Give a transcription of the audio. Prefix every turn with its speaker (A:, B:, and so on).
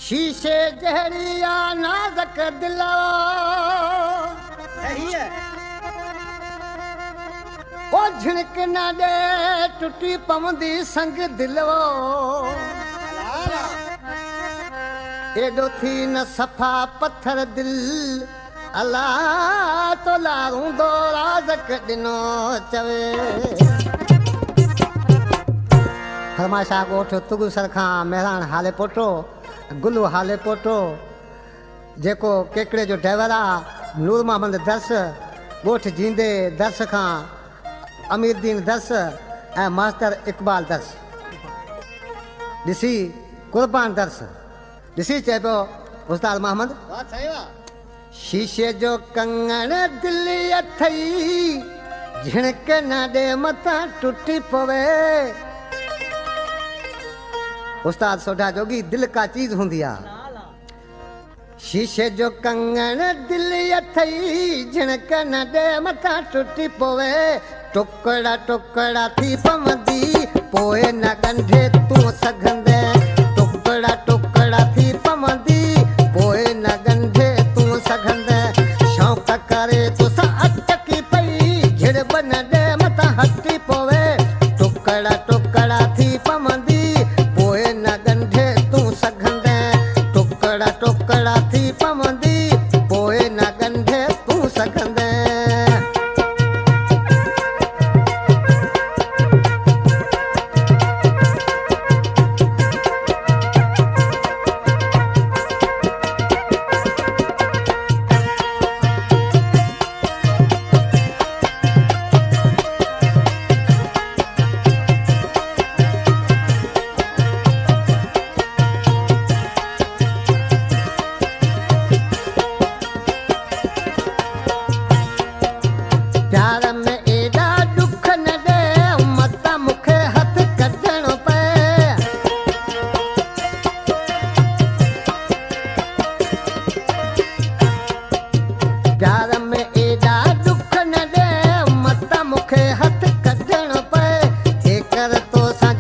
A: शीशे जहरिया नाज़क दिलो
B: सही है
A: ओ झिणक ना दे टुटी पवंदी संग दिलो एडो थी न सफ़ा पत्थर दिल अल्लाह तो लारूंदो राज़क ॾिनो चवे फरमाशा ॻोठ तुग सरखां मेहरान हाले पोटो गुलू हाले पोटो जेको केकड़े जो ड्राइवर आहे नूर मोहम्मद दर्स ॻोठ जींदे दर्स खां अमीरदीन दर्स ऐं मास्टर इक़बाल दर्स ॾिसी कुर्बान दर्स ॾिसी चए पियो उस्ताद मोहम्मद शीशे जो कंगण दिलि अथई झिणक न ॾे मथां टुटी पवे उस्ताद सोढा जोगी दिल का चीज हूंदी आहे शीशे जो कंगण दिलि अथई झिणक न ॾे मथां टुटी पवे टुकड़ा टुकड़ा थी पवंदी पोइ न ॻंढे तूं सघंदे टुकड़ा टुकड़ा